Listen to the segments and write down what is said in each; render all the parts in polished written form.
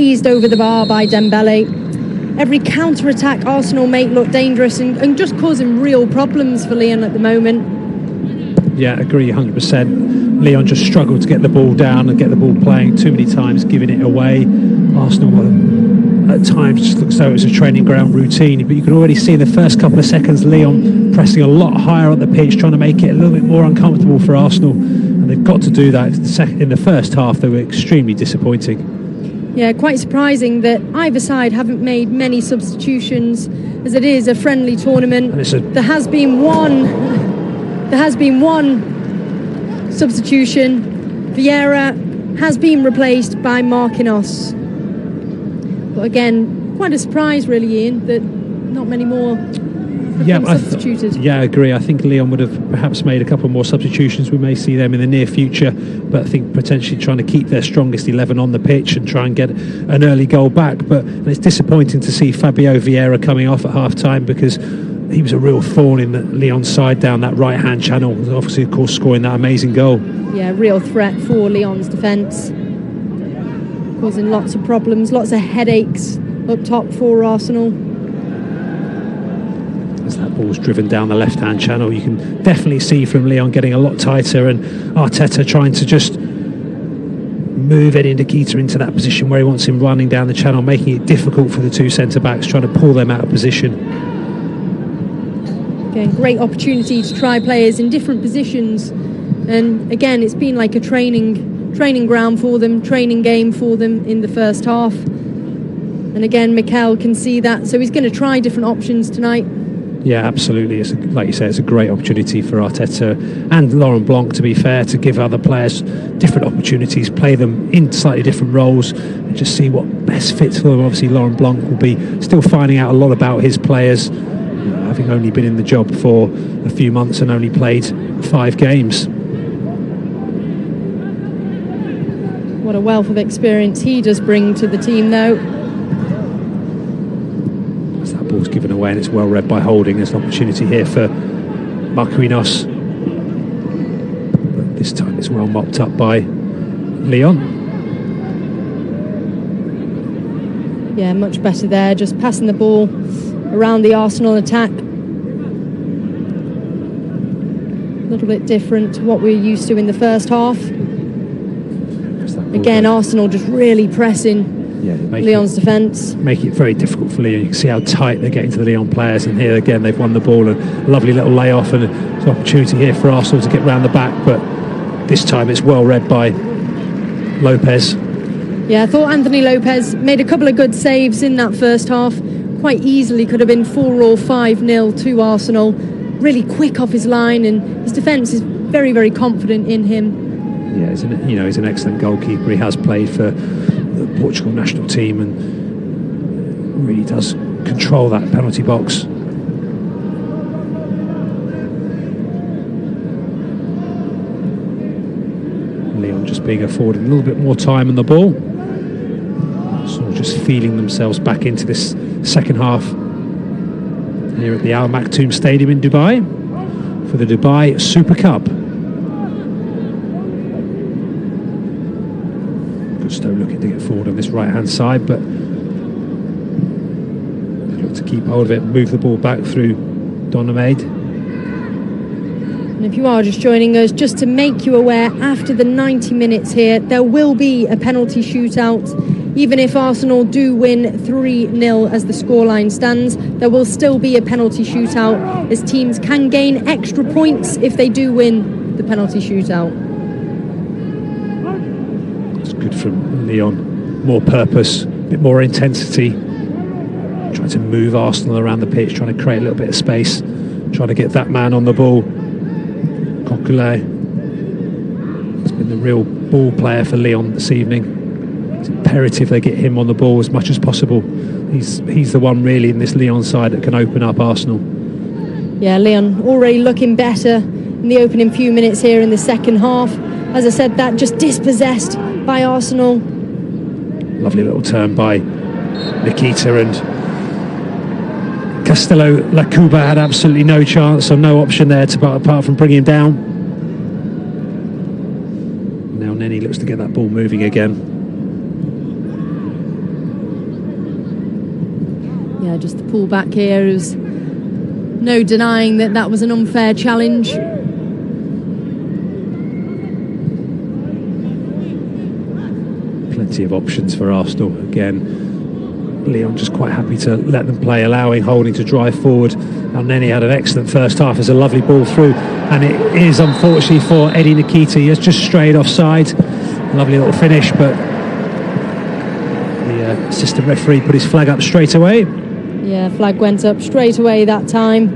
breezed over the bar by Dembele. Every counter-attack Arsenal make look dangerous and just causing real problems for Lyon at the moment. Yeah, agree 100%. Lyon just struggled to get the ball down and get the ball playing too many times, giving it away. Arsenal at times just looks as though it was a training ground routine, but you can already see in the first couple of seconds Lyon pressing a lot higher on the pitch, trying to make it a little bit more uncomfortable for Arsenal, and they've got to do that. In the first half they were extremely disappointing. Yeah, quite surprising that either side haven't made many substitutions, as it is a friendly tournament. There has been one substitution. Vieira has been replaced by Marquinhos. But again, quite a surprise really, Ian, that not many more have been substituted. I agree. I think Lyon would have perhaps made a couple more substitutions. We may see them in the near future, but I think potentially trying to keep their strongest 11 on the pitch and try and get an early goal back. But it's disappointing to see Fabio Vieira coming off at half-time, because he was a real thorn in the Lyon's side down that right-hand channel. Obviously, of course, scoring that amazing goal. Yeah, real threat for Lyon's defence. Causing lots of problems, lots of headaches up top for Arsenal. As that ball's driven down the left-hand channel, you can definitely see from Lyon getting a lot tighter, and Arteta trying to just move Eddie Nketiah into that position where he wants him running down the channel, making it difficult for the two centre-backs, trying to pull them out of position. Again, great opportunity to try players in different positions, and again it's been like a training ground for them, training game for them in the first half. And again, Mikel can see that, so he's going to try different options tonight. Yeah, absolutely. Like you say, it's a great opportunity for Arteta and Laurent Blanc, to be fair, to give other players different opportunities, play them in slightly different roles, and just see what best fits for them. Obviously, Laurent Blanc will be still finding out a lot about his players, having only been in the job for a few months and only played 5 games. What a wealth of experience he does bring to the team, though. As that ball's given away and it's well read by Holding, there's an opportunity here for Marquinhos. But this time it's well mopped up by Lyon. Yeah, much better there, just passing the ball around the Arsenal attack. A little bit different to what we're used to in the first half. Again, Arsenal just really pressing Lyon's defence. Making it very difficult for Lyon. You can see how tight they're getting to the Lyon players, and here again they've won the ball, and a lovely little layoff, and there's an opportunity here for Arsenal to get round the back, but this time it's well read by Lopez. Yeah, I thought Anthony Lopez made a couple of good saves in that first half. Quite easily could have been 4 or 5-0 to Arsenal. Really quick off his line, and his defence is very, very confident in him. Yeah, he's an excellent goalkeeper. He has played for the Portugal national team and really does control that penalty box. Lyon just being afforded a little bit more time on the ball. Sort of just feeling themselves back into this second half here at the Al Maktoum Stadium in Dubai for the Dubai Super Cup. Gusto looking to get forward on this right hand side, but they look to keep hold of it, move the ball back through Donomaid. And if you are just joining us, just to make you aware, after the 90 minutes here there will be a penalty shootout. Even if Arsenal do win 3-0 as the scoreline stands, there will still be a penalty shootout, as teams can gain extra points if they do win the penalty shootout. It's good from Lyon. More purpose, a bit more intensity. Trying to move Arsenal around the pitch, trying to create a little bit of space, trying to get that man on the ball. Coquelin has been the real ball player for Lyon this evening. It's imperative they get him on the ball as much as possible. He's the one really in this Lyon side that can open up Arsenal. Yeah, Lyon already looking better in the opening few minutes here in the second half. As I said, that just dispossessed by Arsenal. Lovely little turn by Nketiah, and Castello Lacuba had absolutely no chance or no option there apart from bringing him down. Now Nenny looks to get that ball moving again. Yeah, just the pull back here. There's no denying that that was an unfair challenge. Plenty of options for Arsenal. Again, Lyon just quite happy to let them play, allowing Holding to drive forward. And then he had an excellent first half. There's a lovely ball through, and it is unfortunately for Eddie Nikita. He has just strayed offside. Lovely little finish, but the assistant referee put his flag up straight away. Yeah, flag went up straight away that time.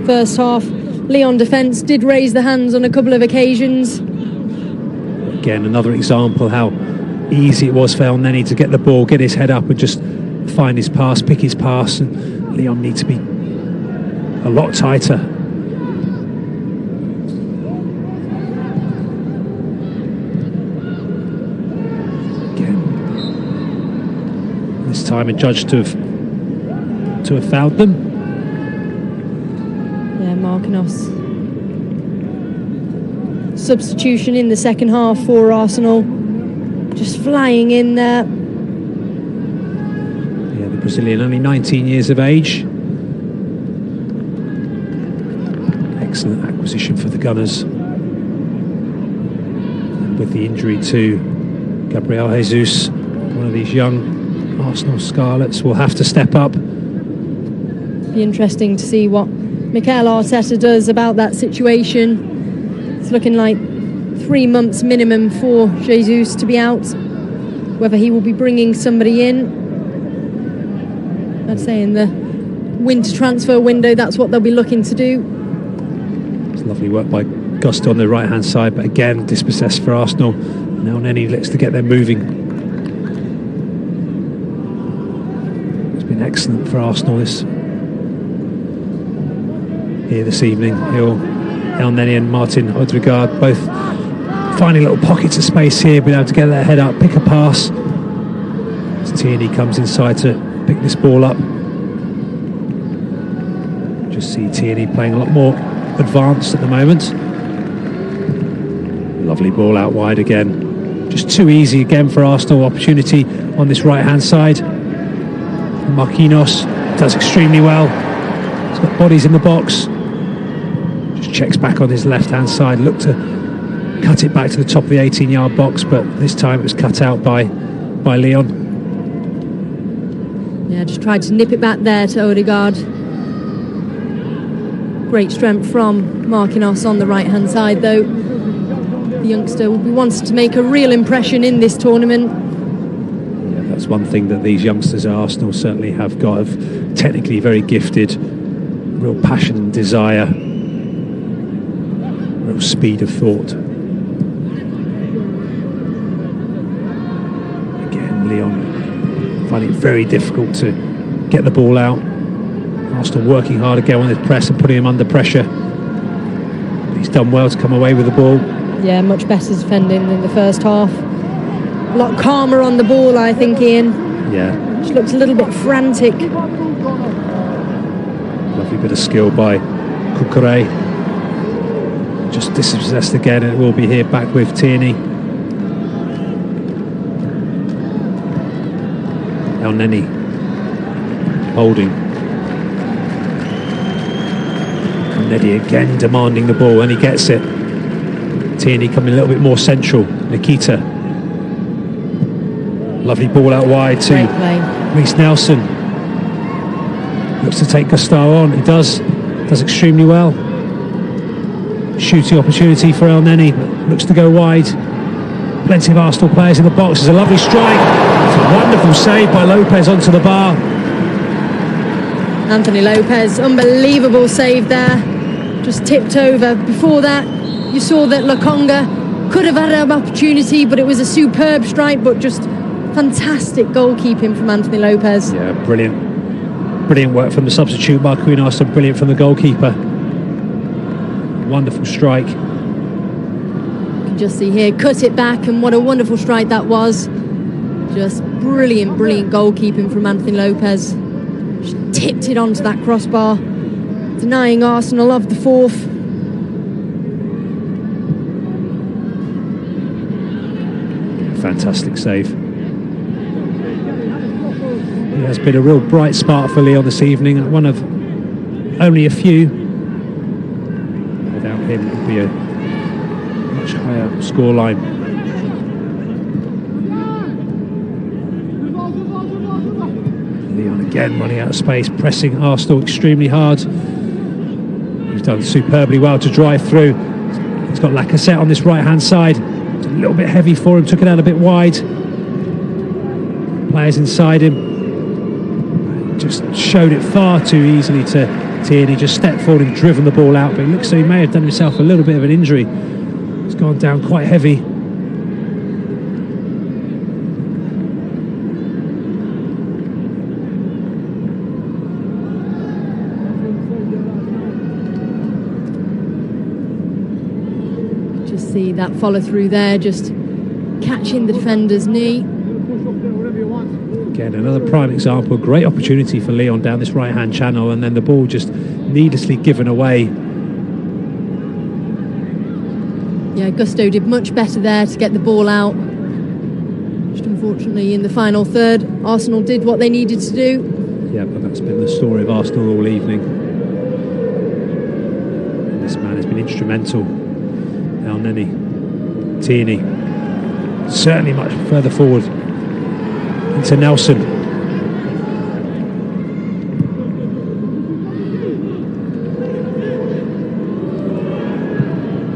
First half, Lyon defence did raise the hands on a couple of occasions. Again, another example how easy it was for El Neni to get the ball, get his head up and just find his pass, pick his pass, and Lyon need to be a lot tighter. Again, this time adjudged to have fouled them. Yeah, Marquinhos. Substitution in the second half for Arsenal. Just flying in there. Yeah, the Brazilian, only 19 years of age. Excellent acquisition for the Gunners. And with the injury to Gabriel Jesus, one of these young Arsenal Scarlets will have to step up. Be interesting to see what Mikel Arteta does about that situation. It's looking like 3 months minimum for Jesus to be out. Whether he will be bringing somebody in, I'd say in the winter transfer window, that's what they'll be looking to do. It's lovely work by Gusto on the right hand side, but again dispossessed for Arsenal. Now Neni looks to get them moving. It's been excellent for Arsenal here this evening. El Neni and Martin Odegaard both finding little pockets of space here, being able to get their head up, pick a pass. As Tierney comes inside to pick this ball up. Just see Tierney playing a lot more advanced at the moment. Lovely ball out wide again. Just too easy again for Arsenal. Opportunity on this right hand side. Marquinhos does extremely well. He's got bodies in the box. Just checks back on his left hand side. Look to cut it back to the top of the 18-yard box, but this time it was cut out by Lyon. Yeah, just tried to nip it back there to Odegaard. Great strength from Marquinhos on the right-hand side, though. The youngster will be wanting to make a real impression in this tournament. Yeah, that's one thing that these youngsters at Arsenal certainly have got, of technically very gifted, real passion and desire, real speed of thought. Lyon find it very difficult to get the ball out. Arsenal working hard again on his press and putting him under pressure. He's done well to come away with the ball. Yeah, much better defending than the first half. A lot calmer on the ball, I think, Ian. Yeah. Just looks a little bit frantic. Lovely bit of skill by Cucurella. Just dispossessed again, and it will be here back with Tierney. El Neni Holding. Nedi again demanding the ball, and he gets it. Tierney coming a little bit more central. Nikita. Lovely ball out wide to Reece Nelson. Looks to take Gustavo on. He does extremely well. Shooting opportunity for El Neni, but looks to go wide. Plenty of Arsenal players in the box. There's a lovely strike. It's a wonderful save by Lopez onto the bar. Anthony Lopez, unbelievable save there. Just tipped over. Before that, you saw that Lokonga could have had an opportunity, but it was a superb strike, but just fantastic goalkeeping from Anthony Lopez. Yeah, brilliant. Brilliant work from the substitute, Marquinhos, and brilliant from the goalkeeper. Wonderful strike. You can just see here, cut it back, and what a wonderful strike that was. Just brilliant goalkeeping from Anthony Lopez. Just tipped it onto that crossbar, denying Arsenal of the fourth. Fantastic save. He has been a real bright spark for Lyon this evening, one of only a few. Without him, it would be a much higher scoreline. Lyon again running out of space, pressing Arsenal extremely hard. He's done superbly well to drive through. He's got Lacazette on this right-hand side. It's a little bit heavy for him, took it out a bit wide. Players inside him. Just showed it far too easily to Tierney, just stepped forward and driven the ball out, but it looks so he may have done himself a little bit of an injury. He's gone down quite heavy. Just see that follow through there, just catching the defender's knee. Again, another prime example, great opportunity for Lyon down this right-hand channel, and then the ball just needlessly given away. Yeah, Gusto did much better there to get the ball out. Just unfortunately in the final third, Arsenal did what they needed to do. Yeah, but that's been the story of Arsenal all evening. And this man has been instrumental. El Neni, Tierney, certainly much further forward. Into Nelson.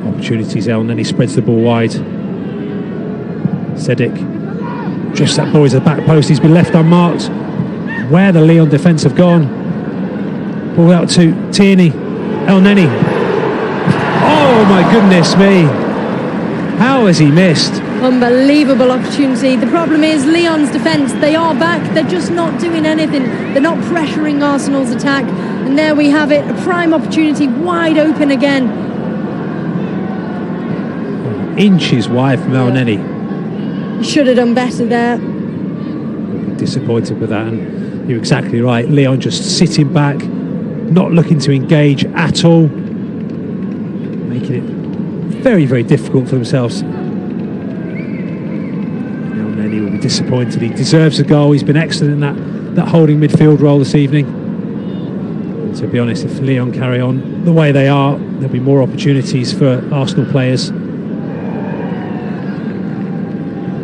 Opportunities, El Neni spreads the ball wide. Sedic drifts that ball to the back post. He's been left unmarked. Where the Lyon defence have gone. Ball out to Tierney. El Neni. Oh my goodness me. How has he missed? Unbelievable opportunity. The problem is Lyon's defence, they are back, they're just not doing anything. They're not pressuring Arsenal's attack. And there we have it, a prime opportunity, wide open again. Inches wide from El Neni. Should have done better there. Disappointed with that, and you're exactly right. Lyon just sitting back, not looking to engage at all, making it very, very difficult for themselves. He will be disappointed. He deserves a goal. He's been excellent in that holding midfield role this evening. And to be honest, if Lyon carry on the way they are, there'll be more opportunities for Arsenal players.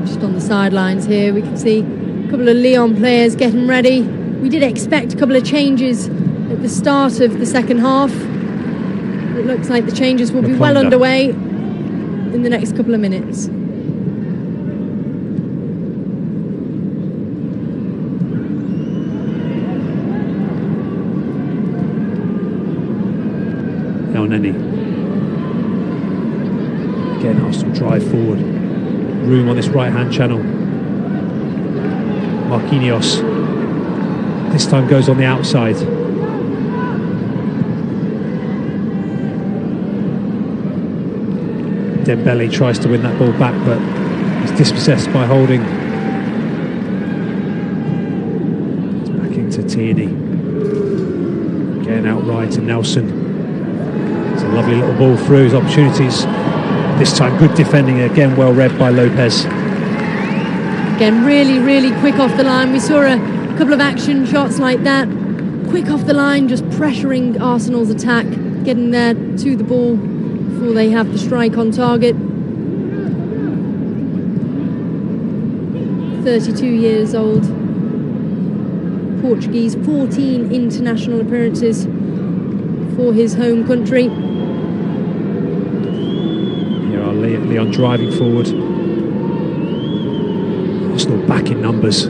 Just on the sidelines here, we can see a couple of Lyon players getting ready. We did expect a couple of changes at the start of the second half. It looks like the changes will be well underway in the next couple of minutes. El Neni. Again, Arsenal drive forward. Room on this right-hand channel. Marquinhos. This time goes on the outside. Dembele tries to win that ball back, but he's dispossessed by Holding. It's back into Tierney. Again, outright to Nelson. It's a lovely little ball through his opportunities. This time good defending, again well read by Lopez. Again, really, really quick off the line. We saw a couple of action shots like that. Quick off the line, just pressuring Arsenal's attack, getting there to the ball before they have the strike on target. 32 years old. Portuguese, 14 international appearances for his home country. Here are Lyon driving forward. Arsenal back in numbers.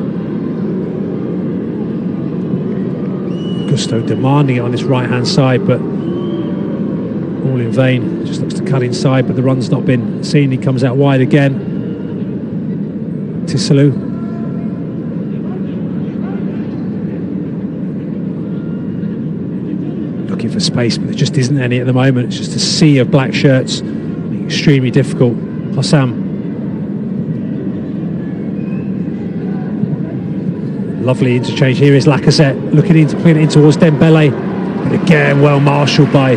Gusto demanding it on this right-hand side, but all in vain. Just looks to cut inside, but the run's not been seen. He comes out wide again. Tissalou. Looking for space, but there just isn't any at the moment. It's just a sea of black shirts. Extremely difficult. Hossam. Lovely interchange. Here is Lacazette looking into putting it in towards Dembele, but again well marshalled by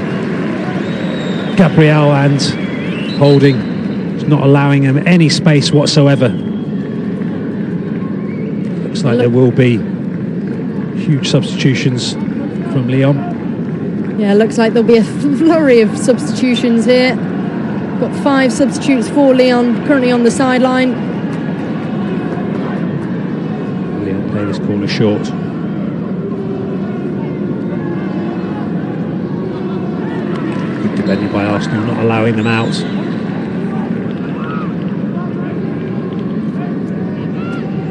Gabriel, and Holding, not allowing him any space whatsoever. Looks like there will be Huge substitutions from Lyon. Yeah, looks like there'll be a flurry of substitutions here. Got 5 substitutes for Lyon currently on the sideline. Lyon play this corner short. Good defending by Arsenal, not allowing them out.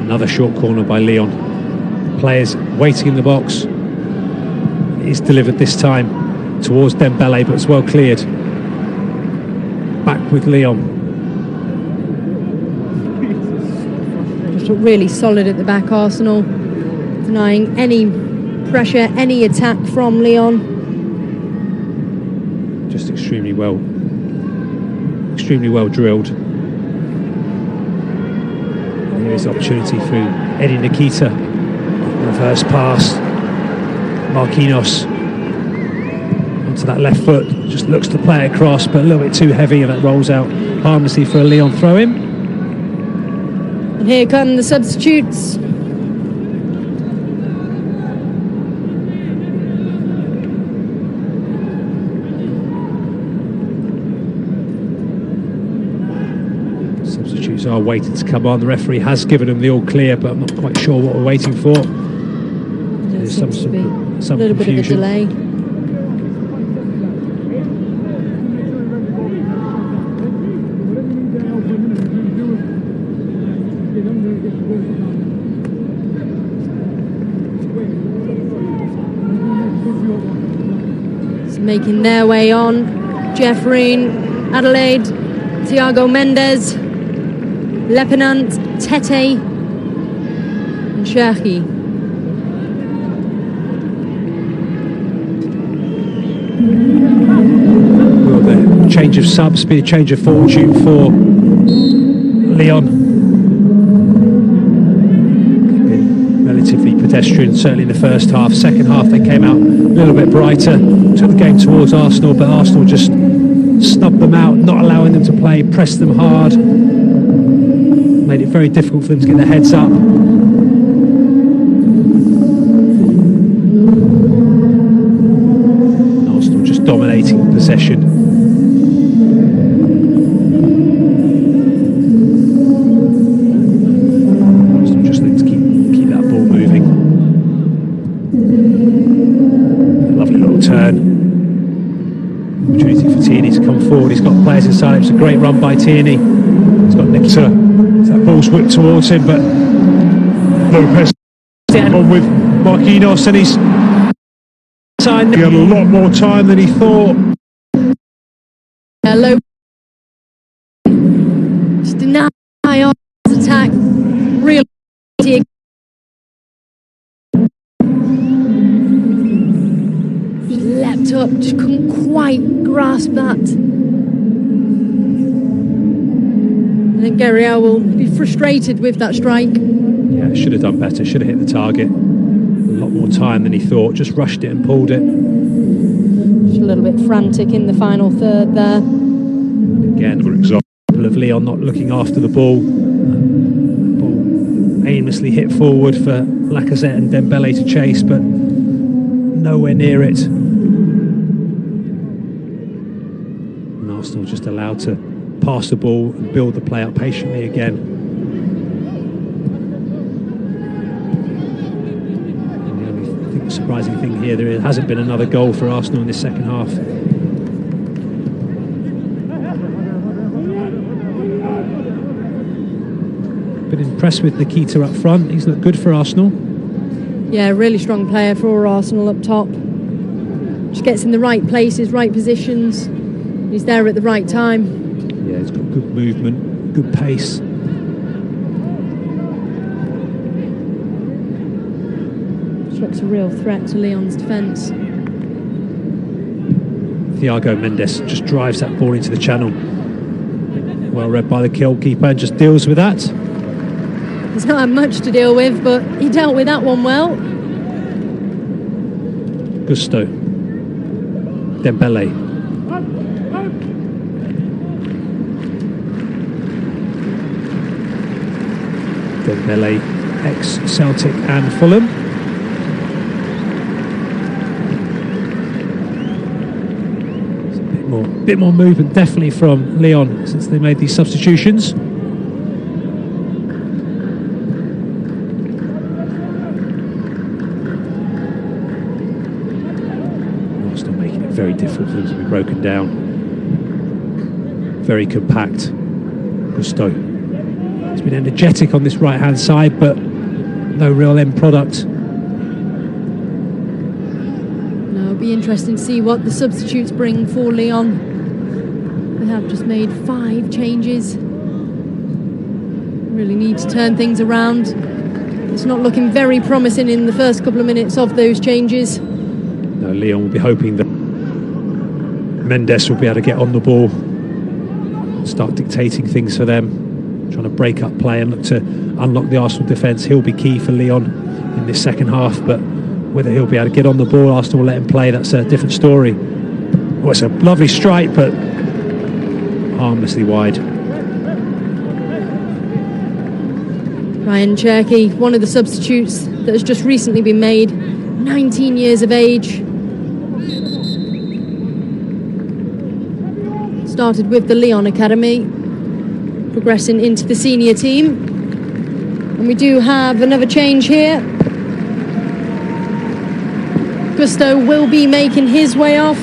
Another short corner by Lyon. Players waiting in the box. It's delivered this time towards Dembele, but it's well cleared. Back with Lyon. Just look really solid at the back, Arsenal, denying any pressure, any attack from Lyon. Just extremely well drilled. And here's the opportunity for Eddie Nikita. Reverse pass. Marquinhos onto that left foot, just looks to play it across, but a little bit too heavy, and that rolls out harmlessly for a Lyon throw-in. And here come the substitutes. Substitutes are waiting to come on. The referee has given them the all clear, but I'm not quite sure what we're waiting for. There's some little confusion. bit of a delay. It's making their way on. Jeffrey, Adelaide, Thiago Mendes, Lepenant, Tete, and Cherki. Will the change of subs be a change of fortune for Lyon? Been relatively pedestrian, certainly in the first half. Second half they came out a little bit brighter, took the game towards Arsenal, but Arsenal just snubbed them out, not allowing them to play, pressed them hard, made it very difficult for them to get their heads up. Dominating possession. So just need to keep that ball moving. A lovely little turn. Opportunity for Tierney to come forward. He's got players inside him. It's a great run by Tierney. He's got Nikita. That ball's whipped towards him, but Lopez on with Marquinhos, and he's he had a lot more time than he thought. Hello. Just deny Arsenal's attack. Real. Just leapt up. Just couldn't quite grasp that. I think Guerrero will be frustrated with that strike. Yeah, should have done better. Should have hit the target. A lot more time than he thought, just rushed it and pulled it. Just a little bit frantic in the final third there. And again, for example of Lyon not looking after the ball. Ball aimlessly hit forward for Lacazette and Dembele to chase, but nowhere near it. And Arsenal just allowed to pass the ball and build the play up patiently again. The surprising thing here, there hasn't been another goal for Arsenal in this second half. Been impressed with Nikita up front. He's looked good for Arsenal. Yeah, really strong player for Arsenal up top. Just gets in the right places, right positions. He's there at the right time. Yeah, he's got good movement, good pace. Looks a real threat to Lyon's defence. Thiago Mendes just drives that ball into the channel. Well read by the goalkeeper and just deals with that. He's not had much to deal with, but he dealt with that one well. Gusto. Dembele. Dembele, ex-Celtic and Fulham. bit more movement definitely from Lyon since they made these substitutions. Arsenal making it very difficult for them to be broken down. Very compact. Gusto. It's been energetic on this right hand side, but no real end product. It'll be interesting to see what the substitutes bring for Lyon. They have just made 5 changes. Really need to turn things around. It's not looking very promising in the first couple of minutes of those changes. No, Lyon will be hoping that Mendes will be able to get on the ball, start dictating things for them, trying to break up play and look to unlock the Arsenal defence. He'll be key for Lyon in this second half, but whether he'll be able to get on the ball, Arsenal will let him play, that's a different story. Oh, it's a lovely strike, but harmlessly wide. Ryan Cherky, one of the substitutes that has just recently been made, 19 years of age. Started with the Lyon Academy, progressing into the senior team. And we do have another change here. Gusto will be making his way off.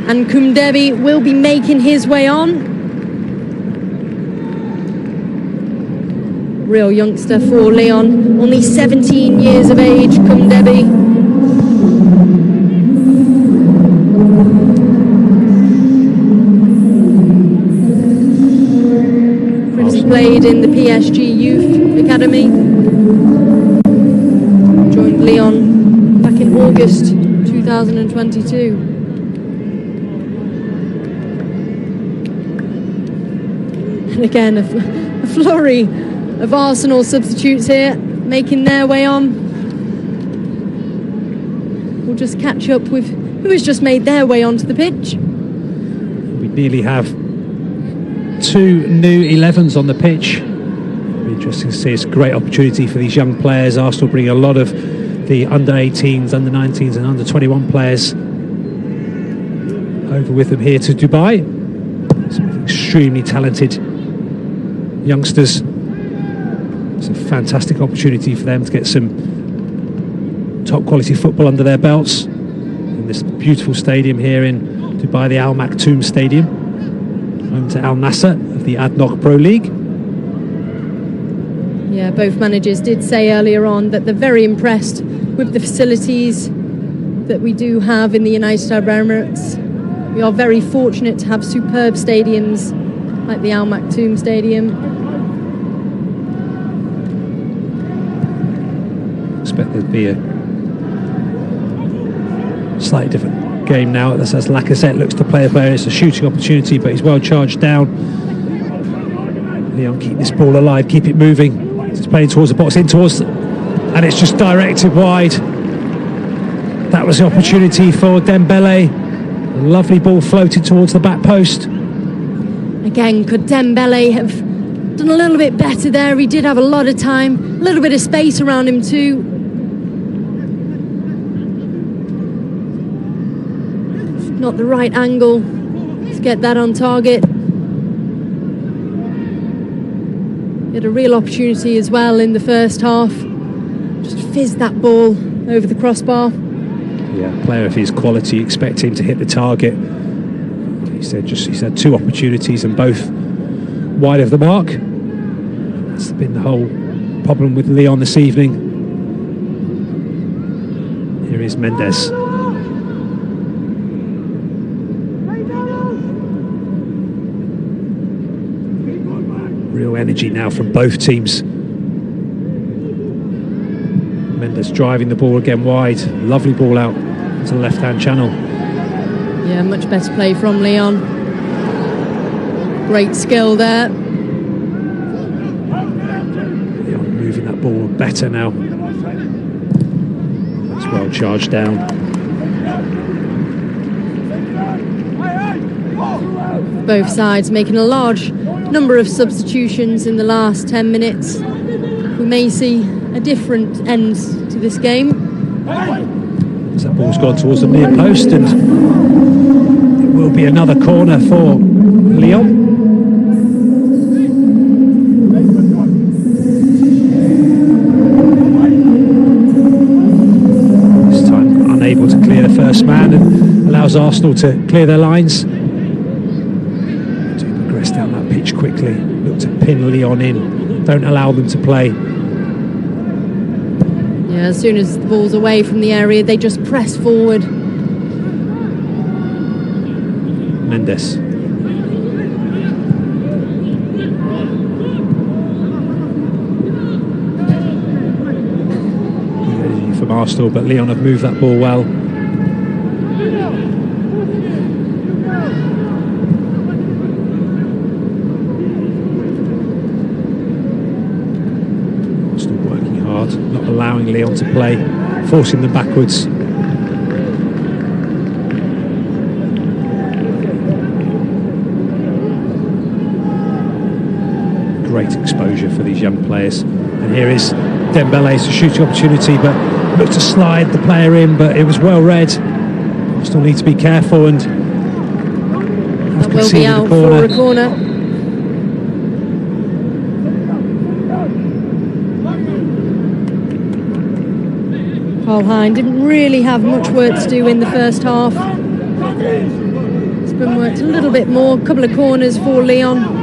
And Kumdebi will be making his way on. Real youngster for Lyon, only 17 years of age, Kumdebi. Played in the PSG Youth Academy. Joined Lyon back in August 2022. And again, a flurry of Arsenal substitutes here, making their way on. We'll just catch up with who has just made their way onto the pitch. We nearly have 2 new 11s on the pitch. It'll be interesting to see. It's a great opportunity for these young players. Arsenal bring a lot of the under 18s, under 19s and under 21 players over with them here to Dubai. Some extremely talented youngsters. It's a fantastic opportunity for them to get some top quality football under their belts in this beautiful stadium here in Dubai, the Al Maktoum Stadium, home to Al Nassr of the ADNOC Pro League. Yeah, both managers did say earlier on that they're very impressed with the facilities that we do have in the United Arab Emirates. We are very fortunate to have superb stadiums like the Al Maktoum Stadium. I expect there'd be a slightly different game now as Lacazette looks to play a player. It's a shooting opportunity, but he's well charged down. Lyon keep this ball alive, keep it moving. It's playing towards the box, in towards, and it's just directed wide. That was the opportunity for Dembele. A lovely ball floated towards the back post. Again, could Dembele have done a little bit better there? He did have a lot of time, a little bit of space around him too. Not the right angle to get that on target. He had a real opportunity as well in the first half. Just fizzed that ball over the crossbar. Yeah, player of his quality, expect him to hit the target. He's had 2 opportunities and both wide of the mark. That's been the whole problem with Lyon this evening. Here is Mendes. Real energy now from both teams. Mendes driving the ball again wide. Lovely ball out to the left-hand channel. Yeah, much better play from Lyon. Great skill there. Lyon moving that ball better now. That's well charged down. Both sides making a large number of substitutions in the last 10 minutes. We may see a different end to this game. As that ball's gone towards the near post, and it will be another corner for Lyon. This time unable to clear the first man, and allows Arsenal to clear their lines. To progress down that pitch quickly, look to pin Lyon in, don't allow them to play. Yeah, as soon as the ball's away from the area, they just press forward. Mendes. From Arsenal, but Lyon have moved that ball well. Arsenal working hard, not allowing Lyon to play, forcing them backwards. Great exposure for these young players, and here is Dembele's shooting opportunity, but looked to slide the player in, but it was well read. Still need to be careful, and that will be out for a corner. Karl Hein didn't really have much work to do in the first half. It's been worked a little bit more. A couple of corners for Lyon.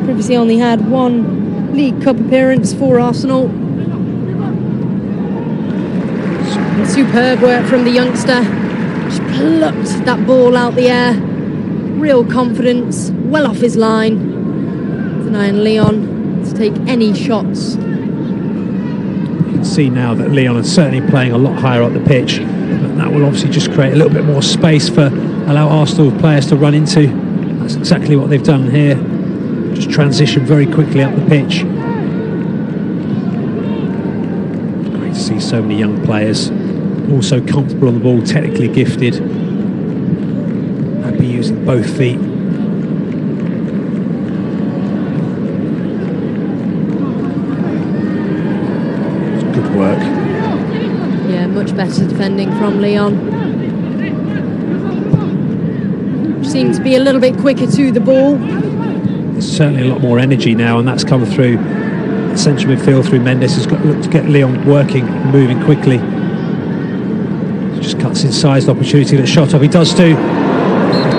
Previously only had one League Cup appearance for Arsenal. Superb work from the youngster. Just plucked that ball out the air. Real confidence, well off his line. Denying Lyon to take any shots. You can see now that Lyon are certainly playing a lot higher up the pitch. And that will obviously just create a little bit more space for allow Arsenal players to run into. That's exactly what they've done here. Just transition very quickly up the pitch. Great to see so many young players, also comfortable on the ball, technically gifted, happy using both feet. It's good work. Yeah, much better defending from Lyon. Seems to be a little bit quicker to the ball. There's certainly a lot more energy now, and that's come through central midfield through Mendes. Has got to get Lyon working, moving quickly. Just cuts inside the opportunity that shot off. He does do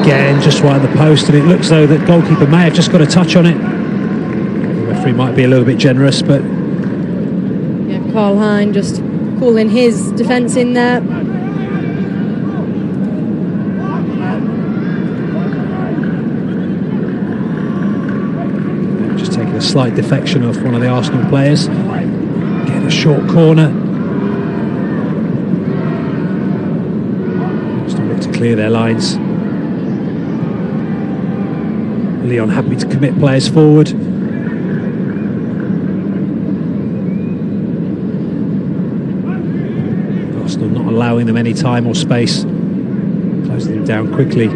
again, just right at the post, and it looks though that goalkeeper may have just got a touch on it. The referee might be a little bit generous, but yeah, Karl Hein just calling his defence in there. A slight defection of one of the Arsenal players. Get a short corner. Just look to clear their lines. Lyon happy to commit players forward. Arsenal not allowing them any time or space. Closing them down quickly.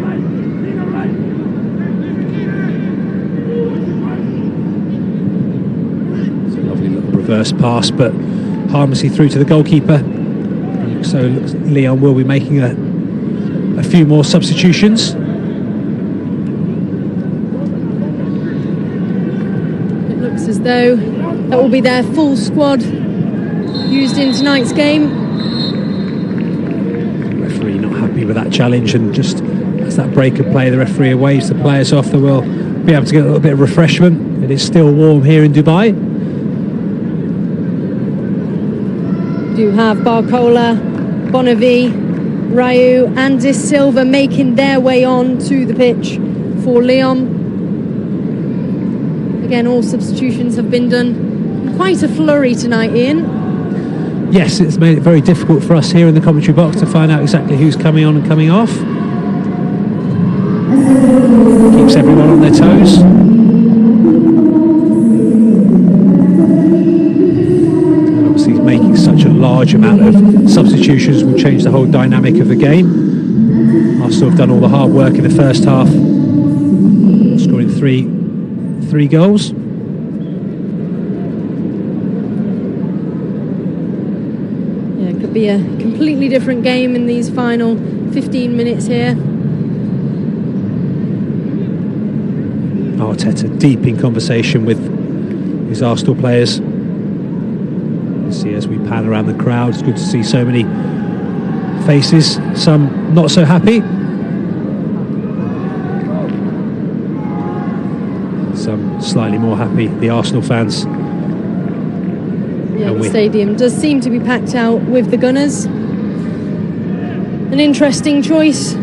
Reverse pass, but harmlessly through to the goalkeeper. So Lyon will be making a few more substitutions. It looks as though that will be their full squad used in tonight's game. The referee not happy with that challenge, and just as that break of play, the referee waves the players off. They will be able to get a little bit of refreshment. It is still warm here in Dubai. Do have Barcola, Bonavie, Ryu and De Silva making their way on to the pitch for Lyon. Again, all substitutions have been done. Quite a flurry tonight, Ian. Yes, it's made it very difficult for us here in the commentary box to find out exactly who's coming on and coming off. Keeps everyone on their toes. Making such a large amount of substitutions will change the whole dynamic of the game. Arsenal have done all the hard work in the first half, scoring three goals. Yeah, It could be a completely different game in these final 15 minutes here. Arteta deep in conversation with his Arsenal players. See, as we pan around the crowd, it's good to see so many faces, some not so happy, some slightly more happy, the Arsenal fans. Yeah, the stadium does seem to be packed out with the Gunners. An interesting choice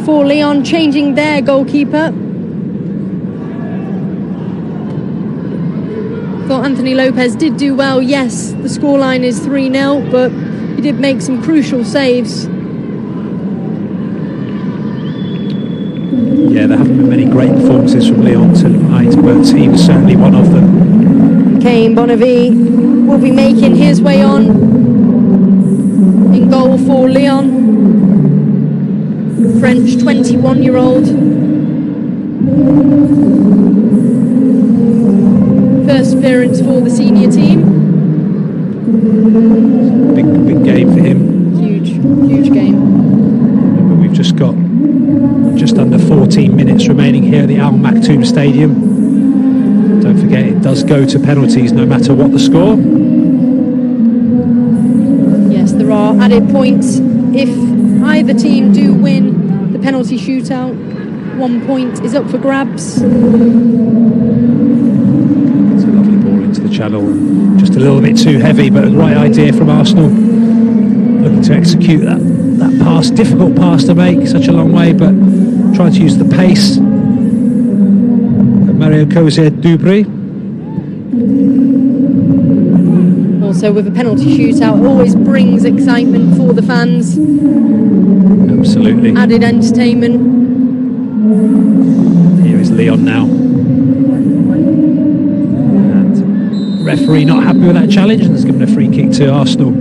for Lyon, changing their goalkeeper. Thought Anthony Lopez did do well. Yes, the scoreline is 3-0, but he did make some crucial saves. Yeah, there haven't been many great performances from Lyon tonight, but he was certainly one of them. Kane Bonavie will be making his way on in goal for Lyon. French 21-year-old. First appearance for the senior team. Big game for him. Huge game. Remember, we've just got just under 14 minutes remaining here at the Al Maktoum Stadium. Don't forget, it does go to penalties no matter what the score. Yes, there are added points if either team do win the penalty shootout. 1 point is up for grabs. It's a lovely ball into the channel, just a little bit too heavy, but the right idea from Arsenal, looking to execute that pass, difficult pass to make, such a long way, but trying to use the pace. Mario Koscielny-Dubry. Also, with a penalty shootout, it always brings excitement for the fans. Absolutely. Added entertainment. Here is Lyon now. And referee not happy with that challenge and has given a free kick to Arsenal.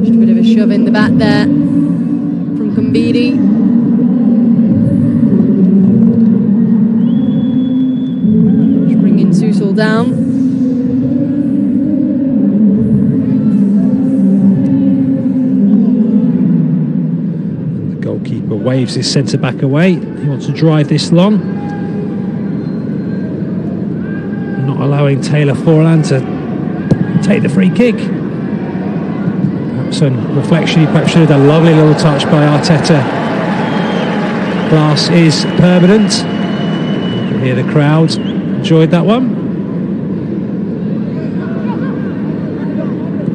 Just a bit of a shove in the back there from Kumbidi. Just bringing Susel down. Goalkeeper waves his centre-back away. He wants to drive this long. Not allowing Taylor Forlan to take the free kick. Perhaps on reflection, he perhaps should have done a lovely little touch by Arteta. Glass is permanent. You can hear the crowd enjoyed that one.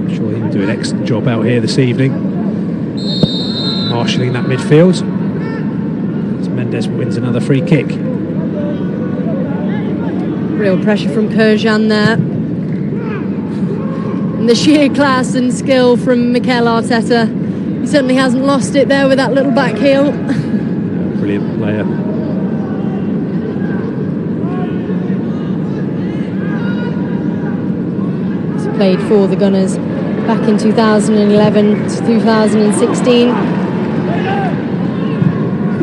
I'm sure he will do an excellent job out here this evening, marshalling that midfield. As Mendes wins another free kick. Real pressure from Kerjan there. And the sheer class and skill from Mikel Arteta. He certainly hasn't lost it there with that little back heel. Brilliant player. He's played for the Gunners back in 2011 to 2016.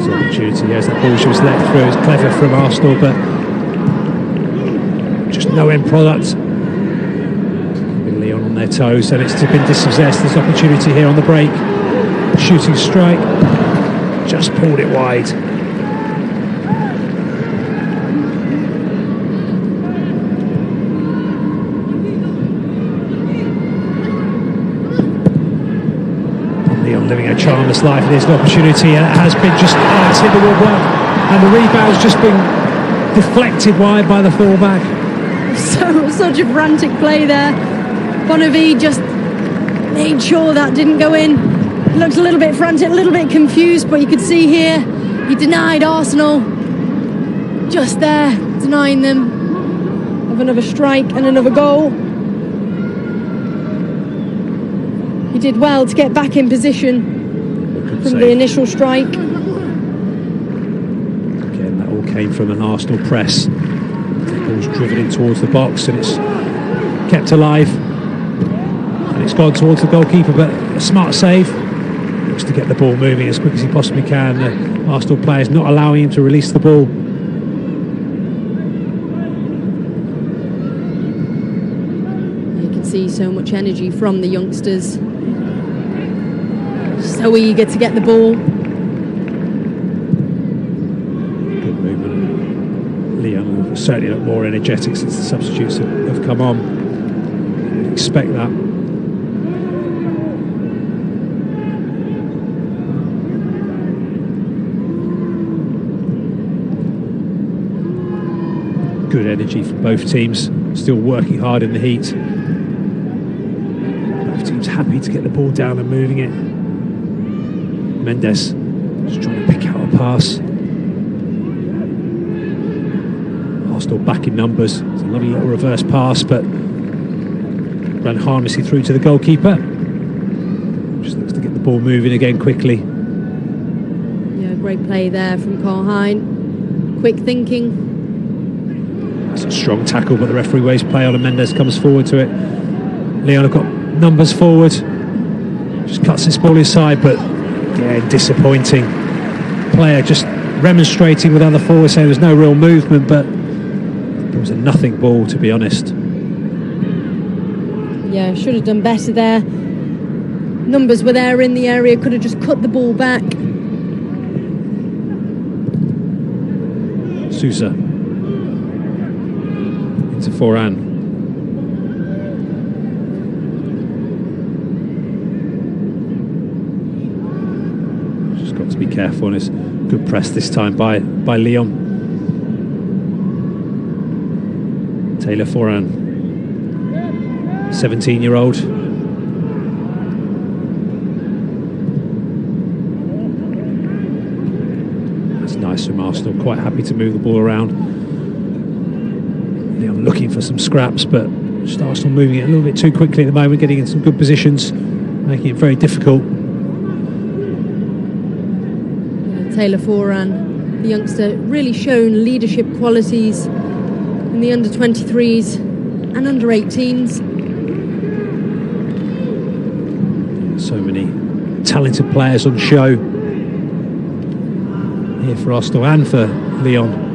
Opportunity. Yes, that ball she was let through. It was clever from Arsenal, but just no end product. With Lyon on their toes, and it's been dispossessed. This opportunity here on the break. Shooting strike. Just pulled it wide. Living a charmless life, and there's an opportunity, and it has been just it's hit the woodwork, and the rebound's just been deflected wide by the fullback. Such a frantic play there. Bonavie just made sure that didn't go in. He looked a little bit frantic, a little bit confused, but you could see here he denied Arsenal, just there, denying them of another strike and another goal. He did well to get back in position from the initial strike. Again, that all came from an Arsenal press. The ball's driven in towards the box, and it's kept alive. And it's gone towards the goalkeeper, but a smart save. Looks to get the ball moving as quick as he possibly can. The Arsenal players not allowing him to release the ball. see so much energy from the youngsters. So eager to get the ball. Good movement. Lyon certainly look more energetic since the substitutes have come on. You'd expect that. Good energy from both teams, still working hard in the heat. Both teams happy to get the ball down and moving it. Mendes just trying to pick out a pass. Arsenal back in numbers. It's a lovely little reverse pass, but ran harmlessly through to the goalkeeper. Just looks to get the ball moving again quickly. Yeah, great play there from Karl Hein. Quick thinking. It's a strong tackle, but the referee waves play on and Mendes comes forward to it. Lyon have got numbers forward. Just cuts this ball inside, but yeah, disappointing. Player just remonstrating with other forwards, saying there's no real movement, but it was a nothing ball, to be honest. Yeah, should have done better there. Numbers were there in the area, could have just cut the ball back. Sousa into Foran. Just got to be careful, and it's good press this time by Lyon. Taylor Foran, 17-year-old. That's nice from Arsenal, quite happy to move the ball around. Lyon looking for some scraps, but just Arsenal moving it a little bit too quickly at the moment, getting in some good positions, making it very difficult. Yeah, Taylor Foran, the youngster, really shown leadership qualities in the under-23s and under-18s. So many talented players on show here for Arsenal and for Lyon.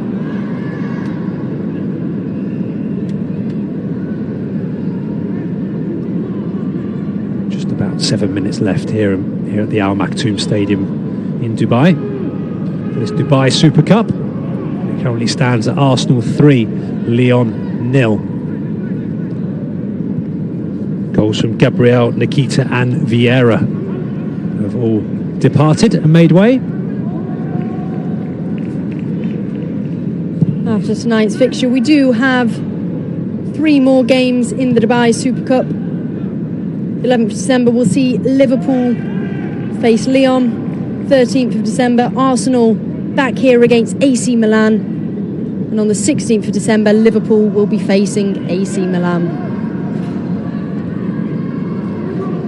Just about 7 minutes left here at the Al Maktoum Stadium in Dubai. This Dubai Super Cup. It currently stands at Arsenal 3, Lyon 0. Goals from Gabriel, Nikita and Vieira have all departed and made way. After tonight's fixture, we do have 3 more games in the Dubai Super Cup. 11th of December, we'll see Liverpool face Lyon. 13th of December, Arsenal back here against AC Milan. And on the 16th of December, Liverpool will be facing AC Milan.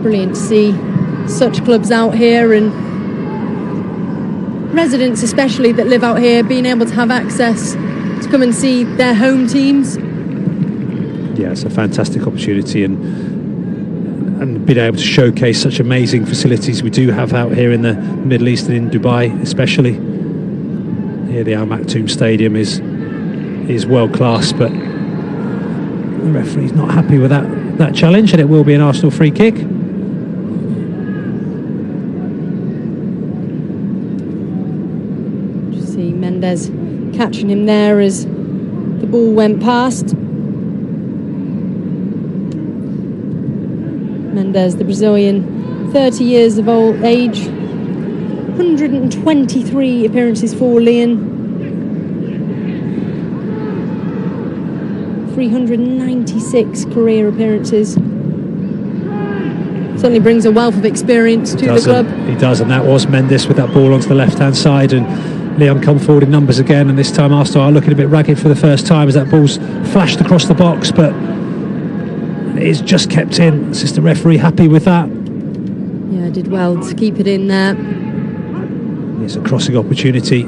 Brilliant to see such clubs out here, and residents especially that live out here being able to have access to come and see their home teams. Yeah, it's a fantastic opportunity, and being able to showcase such amazing facilities we do have out here in the Middle East and in Dubai especially. Here the Al Maktoum Stadium is world class, but the referee's not happy with that challenge, and it will be an Arsenal free kick. Just see Mendes catching him there as the ball went past. Mendes, the Brazilian, 30 years of age, 123 appearances for Lyon, 396 career appearances. Certainly brings a wealth of experience to the club. He does, and that was Mendes with that ball onto the left-hand side, and Lyon come forward in numbers again, and this time Arsenal are looking a bit ragged for the first time as that ball's flashed across the box, but it is just kept in. Assistant referee happy with that. Yeah, did well to keep it in there. It's a crossing opportunity.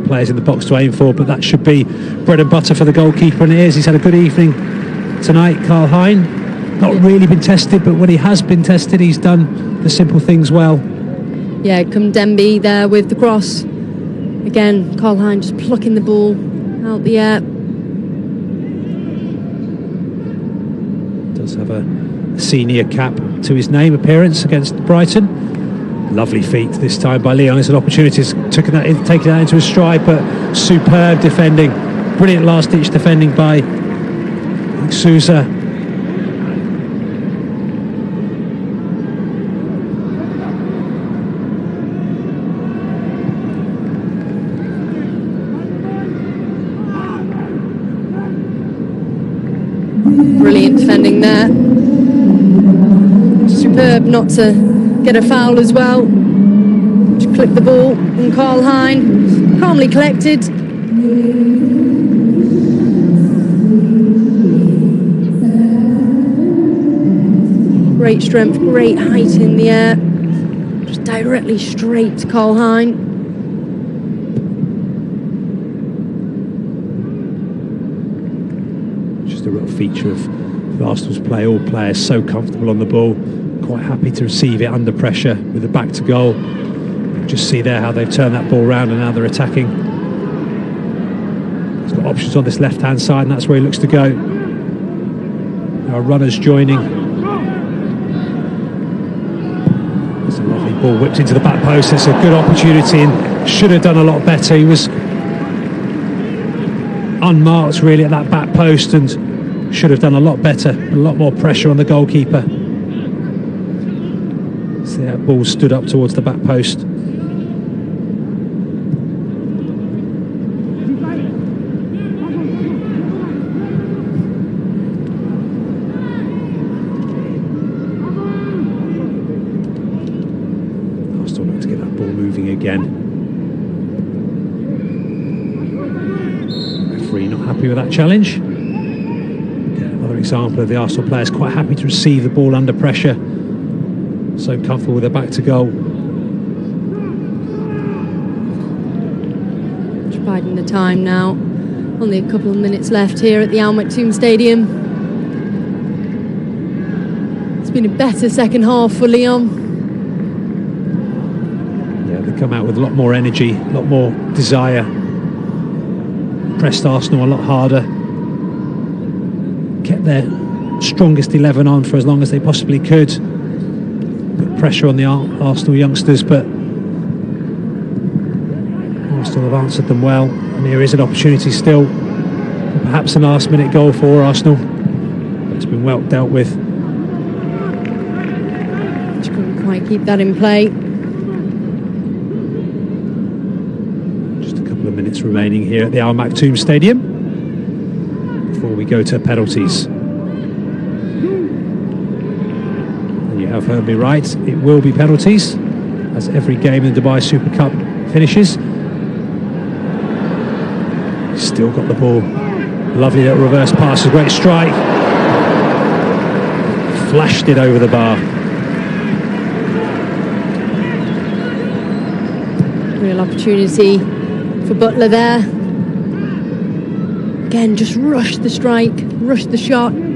Players in the box to aim for, but that should be bread and butter for the goalkeeper, and it is. He's had a good evening tonight, Karl Hein. Not really been tested, but when he has been tested, he's done the simple things well. Yeah, Demby there with the cross. Again, Karl Hein just plucking the ball out the air. Does have a senior cap to his name appearance against Brighton. Lovely feat this time by Lyon. It's an opportunity to taking that into his stride, but superb defending. Brilliant last-ditch defending by Sousa. Brilliant defending there. Superb not to get a foul as well. Just clip the ball, and Karl Hein calmly collected. Great strength, great height in the air. Just directly straight to Karl Hein. Just a real feature of Arsenal's play. All players so comfortable on the ball, quite happy to receive it under pressure with the back to goal. Just see there how they've turned that ball around and now they're attacking. He's got options on this left-hand side and that's where he looks to go. There are runners joining. It's a lovely ball whipped into the back post. It's a good opportunity and should have done a lot better. He was unmarked really at that back post and should have done a lot better. A lot more pressure on the goalkeeper. See that ball stood up towards the back post. Arsenal look to get that ball moving again. Referee not happy with that challenge. Another example of the Arsenal players quite happy to receive the ball under pressure. So comfortable with their back to goal. Just biding the time now. Only a couple of minutes left here at the Al Maktoum Stadium. It's been a better second half for Lyon. Yeah, they come out with a lot more energy, a lot more desire. Pressed Arsenal a lot harder. Kept their strongest 11 on for as long as they possibly could. Put pressure on the Arsenal youngsters, but Arsenal have answered them well. And here is an opportunity still. Perhaps a last minute goal for Arsenal. But it's been well dealt with. Just couldn't quite keep that in play. Just a couple of minutes remaining here at the Al Maktoum Stadium before we go to penalties. And you have heard me right, it will be penalties, as every game in the Dubai Super Cup finishes. Still got the ball. Lovely little reverse pass, a great strike. Flashed it over the bar. Real opportunity for Butler there. Again, just rushed the strike, rushed the shot. Lyon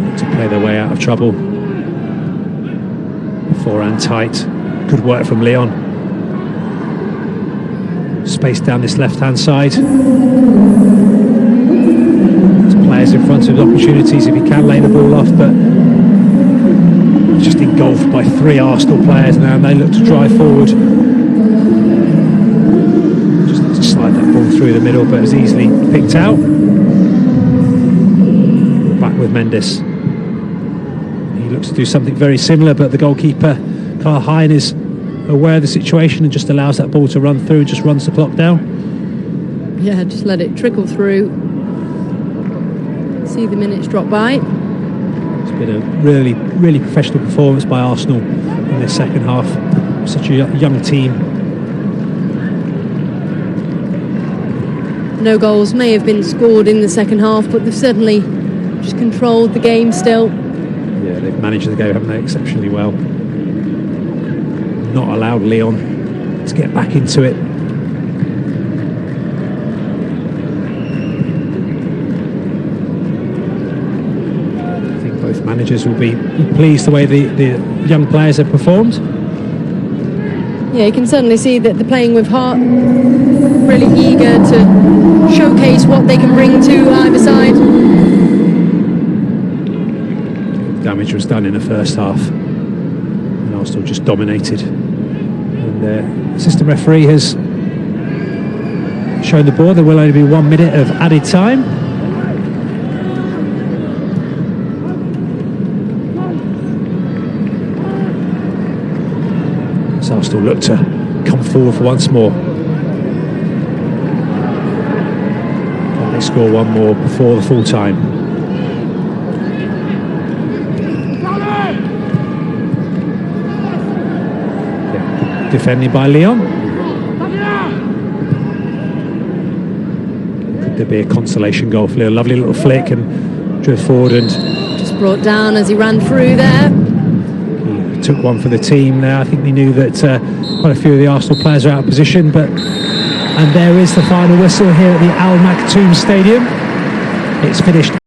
want to play their way out of trouble. Forehand tight. Good work from Lyon. Space down this left-hand side. There's players in front of opportunities if he can lay the ball off, but just engulfed by three Arsenal players now, and they look to drive forward. Just need to slide that ball through the middle, but it's easily picked out. Back with Mendes. He looks to do something very similar, but the goalkeeper, Karl Hein, is aware of the situation and just allows that ball to run through, just runs the clock down. Yeah, just let it trickle through. See the minutes drop by. It's been a really, really professional performance by Arsenal in this second half. Such a young team. No goals may have been scored in the second half, but they've certainly just controlled the game still. Yeah, they've managed the game, haven't they, exceptionally well. Not allowed Lyon to get back into it. I think both managers will be pleased the way the young players have performed. Yeah, you can certainly see that they're playing with heart, really eager to showcase what they can bring to either side. Damage was done in the first half, and Arsenal just dominated. And the assistant referee has shown the board there will only be 1 minute of added time. So Arsenal look to come forward for once more. Can they score one more before the full time? Yeah. Defending by Lyon. Could there be a consolation goal for Lyon? Lovely little flick and drift forward and just brought down as he ran through there. Took one for the team there. I think they knew that quite a few of the Arsenal players are out of position, and there is the final whistle here at the Al Maktoum Stadium. It's finished